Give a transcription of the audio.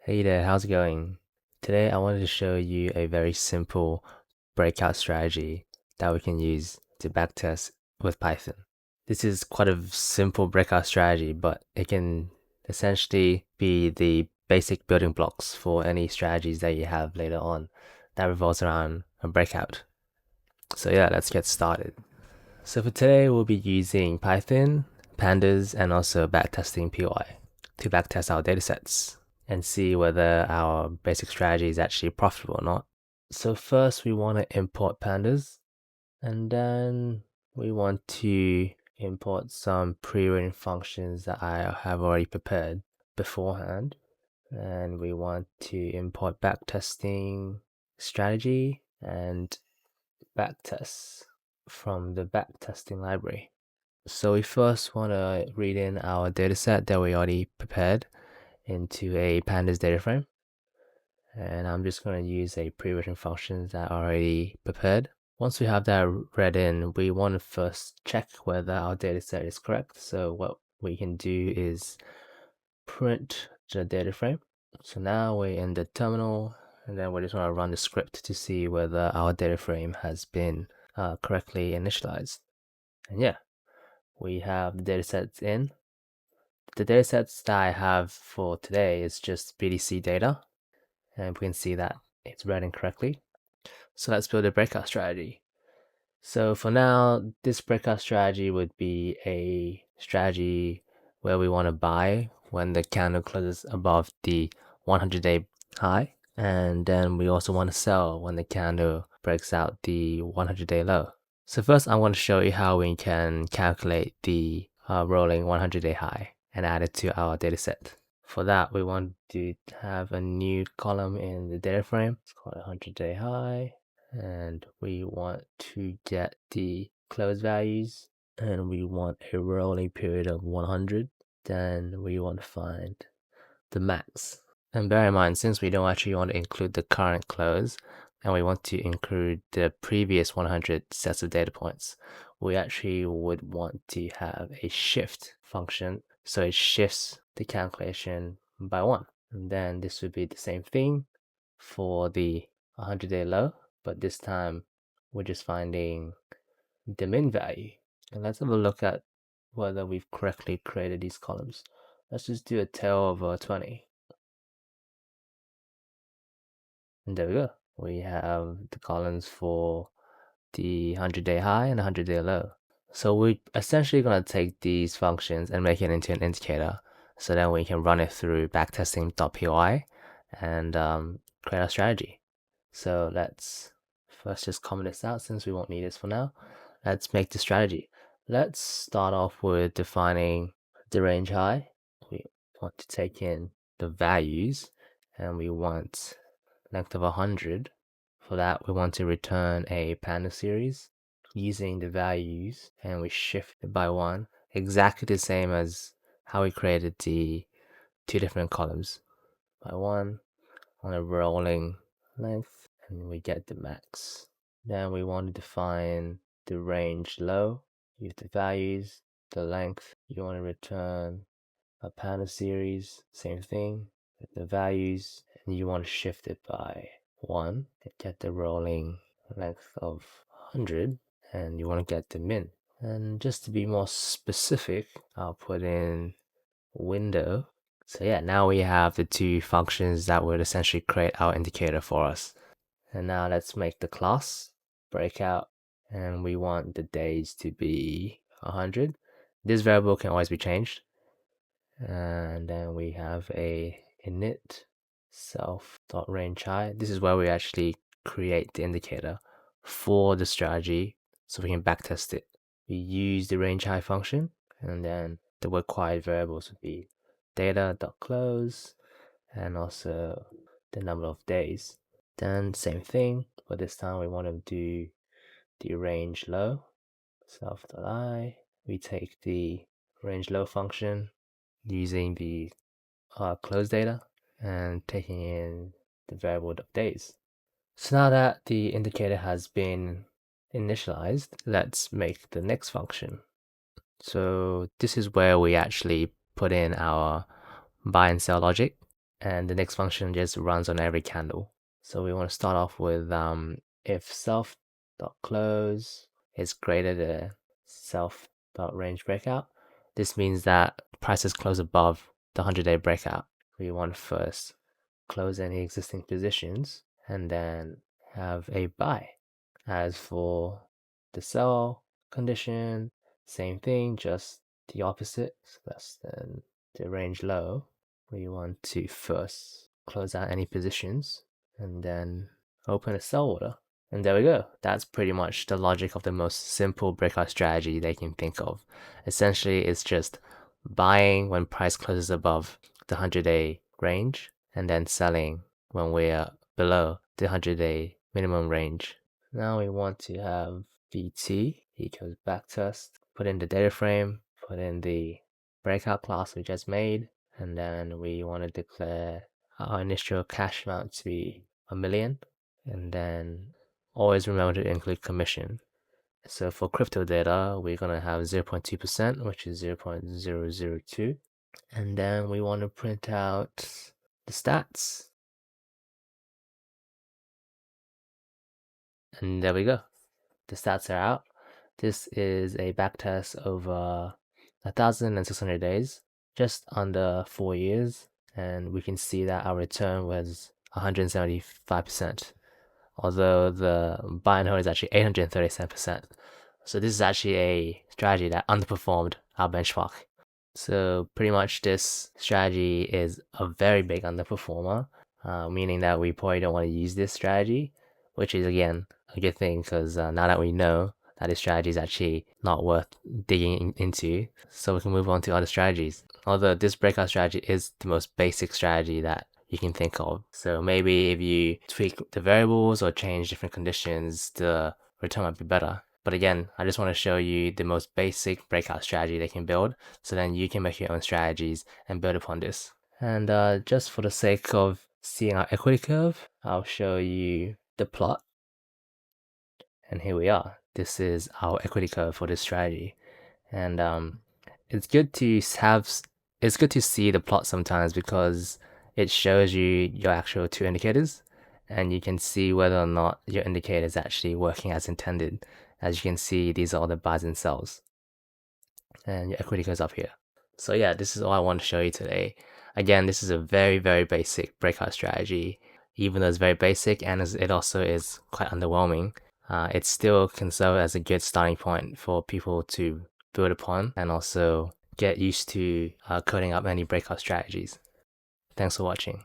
Hey there, how's it going? Today I wanted to show you a very simple breakout strategy that we can use to backtest with Python. This is quite a simple breakout strategy, but it can essentially be the basic building blocks for any strategies that you have later on that revolves around a breakout. So yeah, let's get started. So for today, we'll be using Python, pandas, and also backtesting.py to backtest our datasets and see whether our basic strategy is actually profitable or not. So first we want to import pandas, and then we want to import some pre-written functions that I have already prepared beforehand. And we want to import backtesting strategy and backtest from the backtesting library. So we first want to read in our dataset that we already prepared into a pandas data frame. And I'm just going to use a pre-written function that I already prepared. Once we have that read in, we want to first check whether our dataset is correct. So what we can do is print the data frame. So now we're in the terminal, and then we just want to run the script to see whether our data frame has been correctly initialized. And yeah, we have the datasets in. The datasets that I have for today is just BDC data, and we can see that it's read incorrectly. So let's build a breakout strategy. So for now, this breakout strategy would be a strategy where we want to buy when the candle closes above the 100-day high. And then we also want to sell when the candle breaks out the 100-day low. So first I want to show you how we can calculate the rolling 100-day high and add it to our dataset. For that, we want to have a new column in the data frame. It's called 100-day high. And we want to get the close values, and we want a rolling period of 100. Then we want to find the max. And bear in mind, since we don't actually want to include the current close, and we want to include the previous 100 sets of data points, we actually would want to have a shift function. So it shifts the calculation by 1. And then this would be the same thing for the 100-day low, but this time we're just finding the min value. And let's have a look at whether we've correctly created these columns. Let's just do a tail over 20. And there we go. We have the columns for the 100-day high and 100-day low. So we're essentially going to take these functions and make it into an indicator, so then we can run it through backtesting.py and create our strategy. So let's first just comment this out since we won't need this for now. Let's make the strategy. Let's start off with defining the range high. We want to take in the values, and we want length of 100. For that, we want to return a panda series using the values, and we shift it by 1, exactly the same as how we created the two different columns. By 1 on a rolling length, and we get the max. Then we want to define the range low, use the values, the length. You want to return a panda series, same thing, with the values, and you want to shift it by 1 and get the rolling length of 100, and you want to get the min. And just to be more specific, I'll put in window. So yeah, now we have the two functions that would essentially create our indicator for us. And now let's make the class breakout, and we want the days to be 100. This variable can always be changed. And then we have a init self.range high. This is where we actually create the indicator for the strategy so we can backtest it. We use the range high function, and then the required variables would be data.close and also the number of days. Then same thing, but this time we want to do the range low, self.I. We take the range low function using the close data and taking in the variable of days. So now that the indicator has been initialized, let's make the next function. So this is where we actually put in our buy and sell logic. and the next function just runs on every candle. So we want to start off with if self.close is greater than self.range breakout. This means that prices close above the 100-day breakout. We want to first close any existing positions and then have a buy. As for the sell condition, same thing, just the opposite. So that's then the range low. We want to first close out any positions and then open a sell order. And there we go. That's pretty much the logic of the most simple breakout strategy they can think of. Essentially, it's just buying when price closes above the 100-day range and then selling when we're below the 100-day minimum range. Now we want to have BT equals backtest, put in the data frame, put in the breakout class we just made, and then we want to declare our initial cash amount to be 1,000,000, and then always remember to include commission. So for crypto data, we're going to have 0.2%, which is 0.002. And then we want to print out the stats. And there we go. The stats are out. This is a backtest over 1,600 days, just under 4 years. And we can see that our return was 175%, although the buy and hold is actually 837%. So this is actually a strategy that underperformed our benchmark. So pretty much this strategy is a very big underperformer, meaning that we probably don't want to use this strategy, which is again a good thing because now that we know that this strategy is actually not worth digging into, so we can move on to other strategies. Although this breakout strategy is the most basic strategy that you can think of. So maybe if you tweak the variables or change different conditions, the return might be better. But again, I just want to show you the most basic breakout strategy they can build, so then you can make your own strategies and build upon this. And just for the sake of seeing our equity curve, I'll show you the plot. And here we are. This is our equity curve for this strategy. And it's good to see the plot sometimes because it shows you your actual two indicators, and you can see whether or not your indicator is actually working as intended. As you can see, these are all the buys and sells, and your equity goes up here. So yeah, this is all I want to show you today. Again, this is a very, very basic breakout strategy. Even though it's very basic and it also is quite underwhelming, it still can serve as a good starting point for people to build upon and also get used to coding up any breakout strategies. Thanks for watching.